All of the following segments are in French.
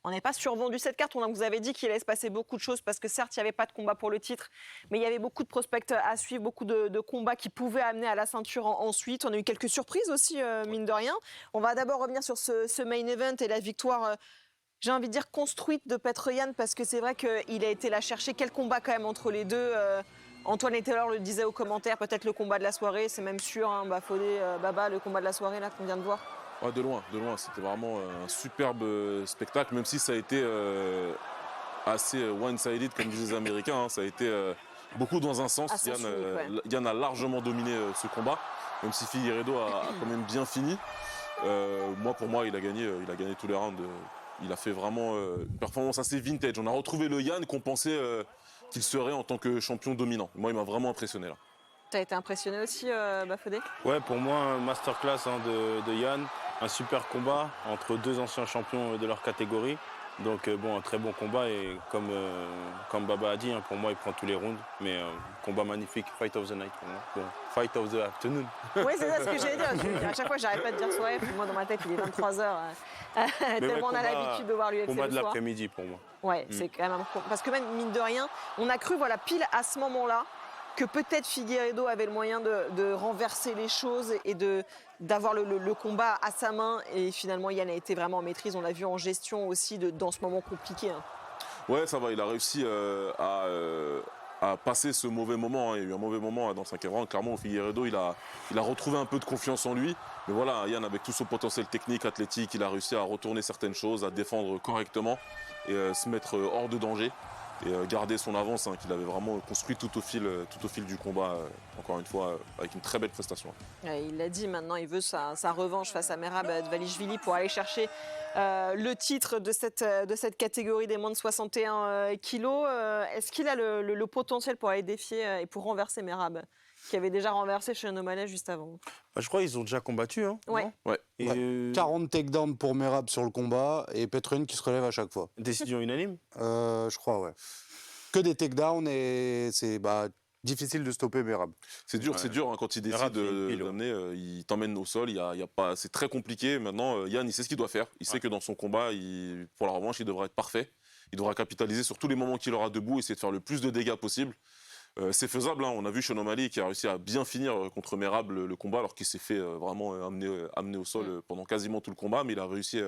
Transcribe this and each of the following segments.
On n'avait pas survendu cette carte. On vous avait dit qu'il allait se passer beaucoup de choses parce que certes, il n'y avait pas de combat pour le titre, mais il y avait beaucoup de prospects à suivre, beaucoup de combats qui pouvaient amener à la ceinture ensuite. On a eu quelques surprises aussi, mine de rien. On va d'abord revenir sur ce main event et la victoire, j'ai envie de dire, construite de Petr Yan, parce que c'est vrai qu'il a été là chercher. Quel combat quand même entre les deux. Antoine et Taylor le disaient aux commentaires, peut-être le combat de la soirée, c'est même sûr, hein, Bafodé, Baba, le combat de la soirée là qu'on vient de voir. Ouais, de loin, c'était vraiment un superbe spectacle, même si ça a été assez one-sided, comme disent les Américains, hein. Ça a été beaucoup dans un sens. Yan a largement dominé ce combat, même si Figueiredo a quand même bien fini. Pour moi, il a gagné tous les rounds. Il a fait vraiment une performance assez vintage. On a retrouvé le Yan qu'on pensait qu'il serait en tant que champion dominant. Moi, il m'a vraiment impressionné là. T'as été impressionné aussi, Bafodé? Ouais, pour moi, un masterclass de Yan. Un super combat entre deux anciens champions de leur catégorie. Donc un très bon combat et comme Baba a dit, hein, pour moi il prend tous les rounds. Mais combat magnifique, fight of the night pour moi. Bon, fight of the afternoon. Oui, c'est ça ce que j'allais dire. À chaque fois j'arrête pas de dire soirée, moi dans ma tête il est 23h. Tellement on a l'habitude de voir l'UFC combat le de soir. l'après-midi pour moi. Ouais, c'est quand même important. Parce que même mine de rien, on a cru pile à ce moment-là que peut-être Figueiredo avait le moyen de renverser les choses et d'avoir le combat à sa main. Et finalement, Yan a été vraiment en maîtrise. On l'a vu en gestion aussi dans ce moment compliqué. Hein. Ouais, ça va. Il a réussi à passer ce mauvais moment. Il y a eu un mauvais moment dans le 5e round. Clairement, Figueiredo, il a retrouvé un peu de confiance en lui. Mais voilà, Yan, avec tout son potentiel technique, athlétique, il a réussi à retourner certaines choses, à défendre correctement et se mettre hors de danger. Et garder son avance qu'il avait vraiment construit tout au fil du combat, encore une fois, avec une très belle prestation. Il l'a dit, maintenant il veut sa revanche face à Merab Dvalishvili pour aller chercher le titre de cette catégorie des moins de 61 kilos. Est-ce qu'il a le potentiel pour aller défier et pour renverser Merab, qui avait déjà renversé Sean O'Malley juste avant? Je crois qu'ils ont déjà combattu. Hein, ouais. Et 40 takedowns pour Merab sur le combat et Petr Yan qui se relève à chaque fois. Décision unanime Je crois, ouais. Que des takedowns et c'est difficile de stopper Merab. C'est dur hein, quand il décide d'amener, il t'emmène au sol, c'est très compliqué. Maintenant, Yan, il sait ce qu'il doit faire. Il sait que dans son combat, pour la revanche, il devra être parfait. Il devra capitaliser sur tous les moments qu'il aura debout, essayer de faire le plus de dégâts possible. C'est faisable, hein. On a vu Sean O'Malley qui a réussi à bien finir contre Merab le combat, alors qu'il s'est fait vraiment amener au sol pendant quasiment tout le combat, mais il a réussi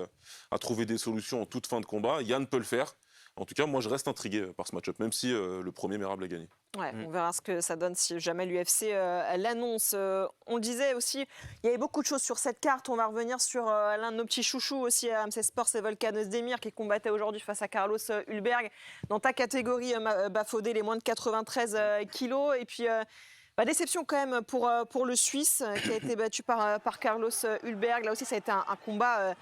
à trouver des solutions en toute fin de combat. Yan peut le faire. En tout cas, moi, je reste intrigué par ce match-up, même si le premier Merab l'a gagné. Ouais, on verra ce que ça donne si jamais l'UFC l'annonce. On le disait aussi, il y avait beaucoup de choses sur cette carte. On va revenir sur l'un de nos petits chouchous aussi à AMC Sport, c'est Volkan Ozdemir qui combattait aujourd'hui face à Carlos Hulberg. Dans ta catégorie, Bafodé, les moins de 93 kilos. Et puis, déception quand même pour le Suisse qui a été battu par Carlos Hulberg. Là aussi, ça a été un combat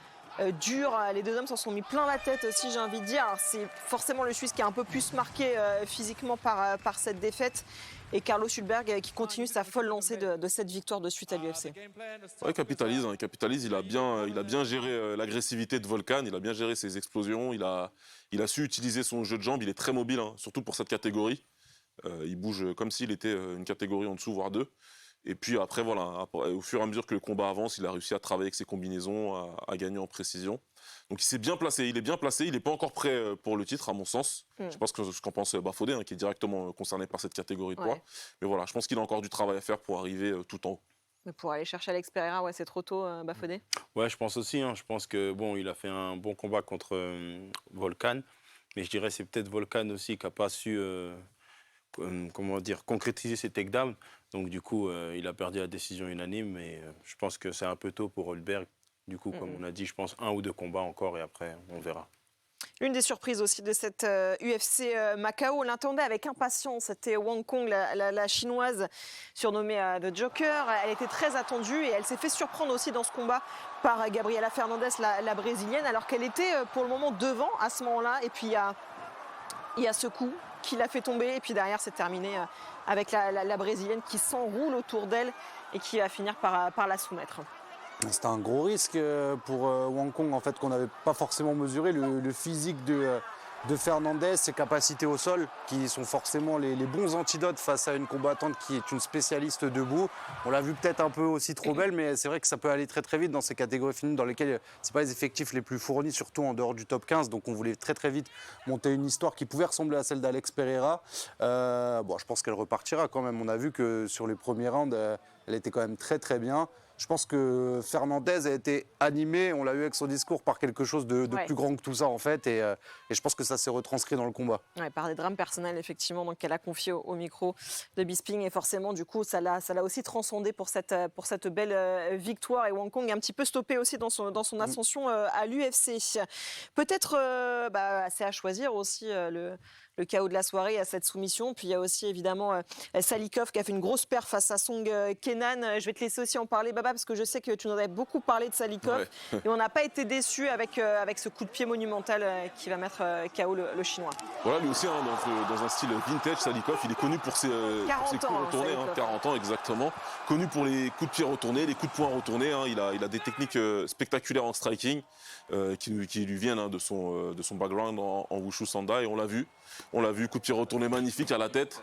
dur. Les deux hommes s'en sont mis plein la tête aussi, j'ai envie de dire. Alors, c'est forcément le Suisse qui est un peu plus marqué physiquement par cette défaite. Et Carlos Hulberg qui continue sa folle lancée de cette victoire de suite à l'UFC. Ouais, il capitalise. Il a bien géré l'agressivité de Volkan. Il a bien géré ses explosions. Il a su utiliser son jeu de jambes. Il est très mobile, hein, surtout pour cette catégorie. Il bouge comme s'il était une catégorie en dessous, voire deux. Et puis après, au fur et à mesure que le combat avance, il a réussi à travailler avec ses combinaisons, à gagner en précision. Donc il s'est bien placé, il n'est pas encore prêt pour le titre à mon sens. Je ne sais pas ce qu'en pense Bafodé, qui est directement concerné par cette catégorie de poids. Mais voilà, je pense qu'il a encore du travail à faire pour arriver tout en haut. Mais pour aller chercher Alex Pereira, c'est trop tôt, Bafodé. Ouais, je pense aussi. Je pense que il a fait un bon combat contre Volkan. Mais je dirais que c'est peut-être Volkan aussi qui n'a pas su concrétiser ses takedowns. Donc du coup, il a perdu la décision unanime. Et je pense que c'est un peu tôt pour Hulberg. Du coup, comme on a dit, je pense 1 ou 2 combats encore et après, on verra. Une des surprises aussi de cette UFC Macao, on l'attendait avec impatience, c'était Wang Kong, la chinoise surnommée The Joker. Elle était très attendue et elle s'est fait surprendre aussi dans ce combat par Gabriela Fernandez, la brésilienne, alors qu'elle était pour le moment devant à ce moment-là. Et puis il y a ce coup qui l'a fait tomber et puis derrière c'est terminé avec la brésilienne qui s'enroule autour d'elle et qui va finir par la soumettre. C'était un gros risque pour Wang Kong, en fait, qu'on n'avait pas forcément mesuré, le physique de de Fernandez, ses capacités au sol, qui sont forcément les bons antidotes face à une combattante qui est une spécialiste debout. On l'a vu peut-être un peu aussi trop belle, mais c'est vrai que ça peut aller très très vite dans ces catégories féminines dans lesquelles c'est pas les effectifs les plus fournis, surtout en dehors du top 15. Donc on voulait très très vite monter une histoire qui pouvait ressembler à celle d'Alex Pereira. Je pense qu'elle repartira quand même. On a vu que sur les premiers rounds, elle était quand même très très bien. Je pense que Fernandez a été animé, on l'a eu avec son discours, par quelque chose de plus grand que tout ça en fait. Et je pense que ça s'est retranscrit dans le combat. Ouais, par des drames personnels, effectivement, donc qu'elle a confié au micro de Bisping. Et forcément, du coup, ça l'a aussi transcendé pour cette belle victoire. Et Wang Kong est un petit peu stoppé aussi dans son ascension à l'UFC. Peut-être, c'est à choisir aussi le chaos de la soirée à cette soumission. Puis il y a aussi évidemment Salikov qui a fait une grosse perf face à Song Kenan. Je vais te laisser aussi en parler, Baba, parce que je sais que tu nous avais beaucoup parlé de Salikov. Ouais. Et on n'a pas été déçus avec ce coup de pied monumental qui va mettre KO le Chinois. Voilà, lui aussi, dans un style vintage, Salikov, il est connu pour ses coups retournés, 40 ans exactement. Connu pour les coups de pied retournés, les coups de poing retournés. Il a des techniques spectaculaires en striking qui lui viennent de son background en Wushu Sanda, et on l'a vu. On l'a vu, coup de pied retourné magnifique à la tête.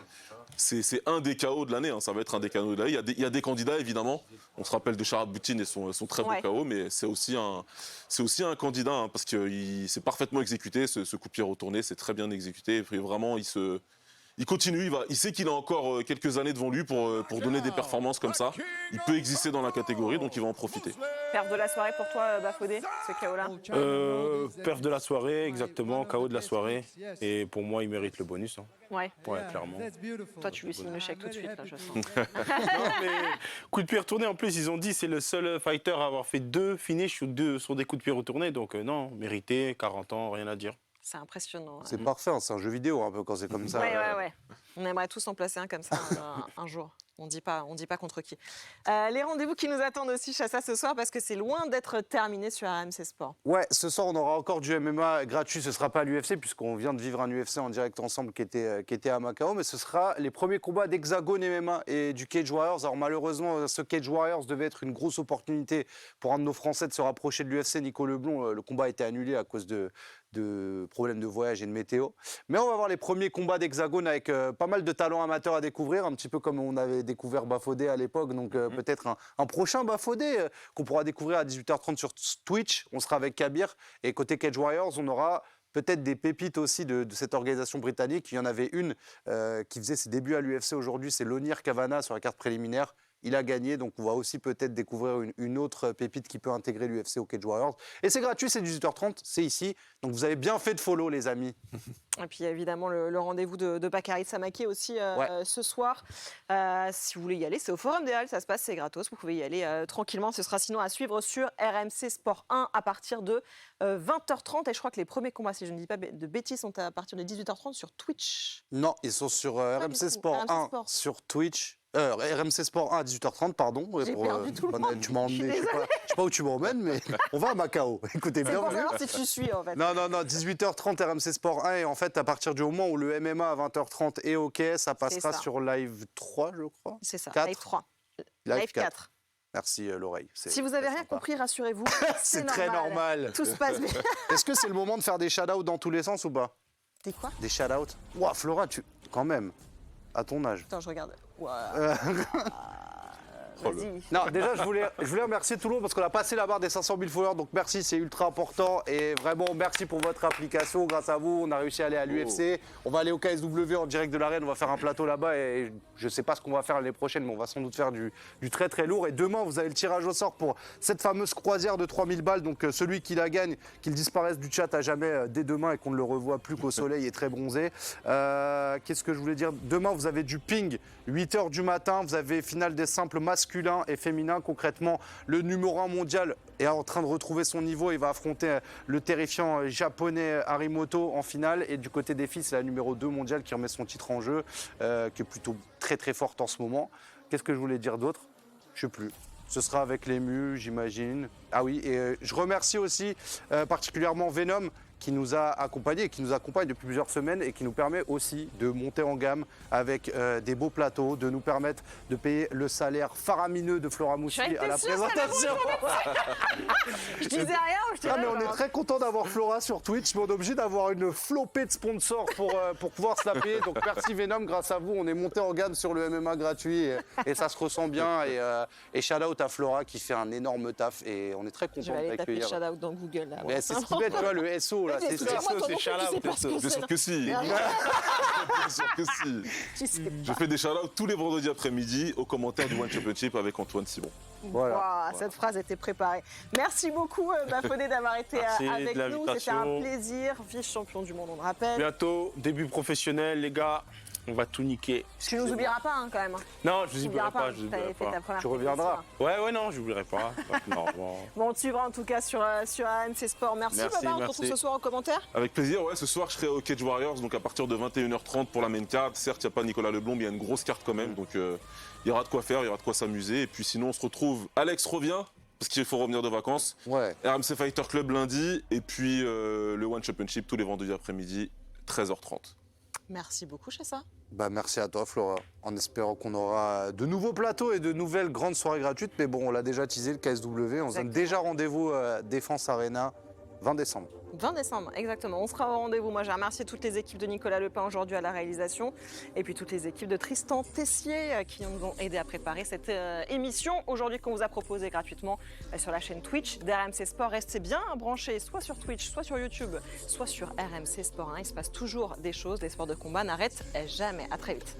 C'est un des KO de l'année, ça va être un des KO de l'année. Il y a des candidats, évidemment. On se rappelle de Sharad Butine et son très beau KO, mais c'est aussi un candidat, parce que c'est parfaitement exécuté, ce coup de pied retourné, c'est très bien exécuté. Et puis vraiment, il continue, il sait qu'il a encore quelques années devant lui pour donner des performances comme ça. Il peut exister dans la catégorie, donc il va en profiter. Perf de la soirée pour toi, Bafodé, ce KO-là Perf de la soirée, exactement, KO de la soirée. Et pour moi, il mérite le bonus. Ouais, clairement. Toi, tu lui signes le chèque tout de suite, là, je sens. Non, mais coup de pied retourné, en plus, ils ont dit c'est le seul fighter à avoir fait 2 finishes sur des coups de pied retournés. Donc non, mérité, 40 ans, rien à dire. C'est impressionnant. C'est parfait, c'est un jeu vidéo un peu quand c'est comme ça. Ouais. On aimerait tous en placer un comme ça un jour. On dit pas contre qui. Les rendez-vous qui nous attendent aussi, Chassa, ce soir, parce que c'est loin d'être terminé sur RMC Sport. Ouais, ce soir, on aura encore du MMA gratuit. Ce ne sera pas à l'UFC, puisqu'on vient de vivre un UFC en direct ensemble qui était à Macao. Mais ce sera les premiers combats d'Hexagone MMA et du Cage Warriors. Alors malheureusement, ce Cage Warriors devait être une grosse opportunité pour un de nos Français de se rapprocher de l'UFC, Nico Leblond. Le combat a été annulé à cause de problèmes de voyage et de météo. Mais on va voir les premiers combats d'Hexagone avec pas mal de talents amateurs à découvrir, un petit peu comme on avait découvert Bafodé à l'époque. Donc peut-être un prochain Bafodé qu'on pourra découvrir à 18h30 sur Twitch. On sera avec Kabir. Et côté Cage Warriors, on aura peut-être des pépites aussi de cette organisation britannique. Il y en avait une qui faisait ses débuts à l'UFC aujourd'hui, c'est Lonir Cavana sur la carte préliminaire. Il a gagné, donc on va aussi peut-être découvrir une autre pépite qui peut intégrer l'UFC au Cage Warriors. Et c'est gratuit, c'est 18h30, c'est ici. Donc vous avez bien fait de follow, les amis. Et puis évidemment le rendez-vous de Bakary Samake aussi ce soir. Si vous voulez y aller, c'est au Forum des Halles, ça se passe, c'est gratos. Vous pouvez y aller tranquillement. Ce sera sinon à suivre sur RMC Sport 1 à partir de 20h30. Et je crois que les premiers combats, si je ne dis pas de bêtises, sont à partir de 18h30 sur Twitch. Non, ils sont sur RMC Sport 1 sur Twitch. RMC Sport 1 à 18h30, pardon. J'ai perdu tout le monde. Tu m'as emmené, je sais pas où tu m'emmènes, mais on va à Macao. Écoutez, c'est bien. pour savoir si tu suis, en fait. Non, 18h30 RMC Sport 1. Et en fait, à partir du moment où le MMA à 20h30 est OK, ça passera sur Live 3, je crois. C'est ça, 4. Live 3. Live 4. Merci l'oreille. Si vous n'avez rien compris, rassurez-vous. C'est très normal. Tout se passe bien. Est-ce que c'est le moment de faire des shout-outs dans tous les sens ou pas? Des quoi? Des shout-outs. Ouah, Flora, quand même, à ton âge. Attends, je regarde. Vas-y. Non, déjà, je voulais remercier tout le monde parce qu'on a passé la barre des 500 000 followers. Donc, merci, c'est ultra important. Et vraiment, merci pour votre application. Grâce à vous, on a réussi à aller à l'UFC. On va aller au KSW en direct de l'arène. On va faire un plateau là-bas. Et je ne sais pas ce qu'on va faire l'année prochaine, mais on va sans doute faire du très, très lourd. Et demain, vous avez le tirage au sort pour cette fameuse croisière de 3000 balles. Donc, celui qui la gagne, qu'il disparaisse du chat à jamais dès demain et qu'on ne le revoie plus qu'au soleil et très bronzé. Qu'est-ce que je voulais dire? Demain, vous avez du ping, 8h du matin. Vous avez finale des simples masculins et féminin. Concrètement, le numéro 1 mondial est en train de retrouver son niveau. Il va affronter le terrifiant japonais Harimoto en finale. Et du côté des filles, c'est la numéro 2 mondiale qui remet son titre en jeu, qui est plutôt très très forte en ce moment. Qu'est-ce que je voulais dire d'autre? Je ne sais plus. Ce sera avec l'ému, j'imagine. Ah oui, et je remercie aussi particulièrement Venom, qui nous a accompagnés et qui nous accompagne depuis plusieurs semaines et qui nous permet aussi de monter en gamme avec des beaux plateaux, de nous permettre de payer le salaire faramineux de Flora Moussi à la présentation. Je disais rien, je disais Ah, mais on rien. est très content d'avoir Flora sur Twitch, mais on est obligé d'avoir une flopée de sponsors pour pouvoir se la payer. Donc merci Venom, grâce à vous, on est monté en gamme sur le MMA gratuit et ça se ressent bien. Et shout out à Flora qui fait un énorme taf et on est très Je content vais aller de taper l'accueillir. shout-out dans Google. Là, Mais c'est ce qui met, tu vois, le SO là, c'est ça. Excusez-moi, toi non plus, c'est tu sais shout-out, pas ce que Bien c'est. sûr que si. Bien sûr que si. Tu sais Je fais des shout-outs tous les vendredis après-midi aux commentaires du One Championship avec Antoine Simon. Voilà. Waouh, cette phrase était préparée. Merci beaucoup, Bafodé, d'avoir été Merci avec de nous. C'était un l'invitation. plaisir. Vice-champion du monde, on le rappelle. Bientôt, début professionnel, les gars. On va tout niquer. Tu nous oublieras pas, hein, quand même. Non, je vous Tu oublierai n'oublieras pas. Je vous Tu avais oublierai fait ta pas. première Tu reviendras. compétition. Ouais, non, j'oublierai pas. Non, bon. Bon, on te suivra en tout cas sur AMC Sport. Merci, Merci, Baba. On te merci. retrouve ce soir en commentaire. Avec plaisir, ouais, ce soir je serai au Cage Warriors, donc à partir de 21h30 pour la main card. Certes, il n'y a pas Nicolas Leblond, mais il y a une grosse carte quand même, donc il y aura de quoi faire, il y aura de quoi s'amuser. Et puis sinon, on se retrouve. Alex revient, parce qu'il faut revenir de vacances. Ouais. RMC Fighter Club lundi, et puis le One Championship tous les vendredis après-midi, 13h30. Merci beaucoup, Chassa. Bah, merci à toi Flora, en espérant qu'on aura de nouveaux plateaux et de nouvelles grandes soirées gratuites. Mais bon, on l'a déjà teasé, le KSW, on se donne Exactement. déjà rendez-vous Défense Arena, 20 décembre. 20 décembre, exactement. On sera au rendez-vous. Moi, j'ai remercié toutes les équipes de Nicolas Lepin aujourd'hui à la réalisation et puis toutes les équipes de Tristan Tessier qui nous ont aidé à préparer cette émission aujourd'hui qu'on vous a proposée gratuitement sur la chaîne Twitch d'RMC Sport. Restez bien branchés, soit sur Twitch, soit sur YouTube, soit sur RMC Sport 1. Il se passe toujours des choses. Les sports de combat n'arrêtent jamais. À très vite.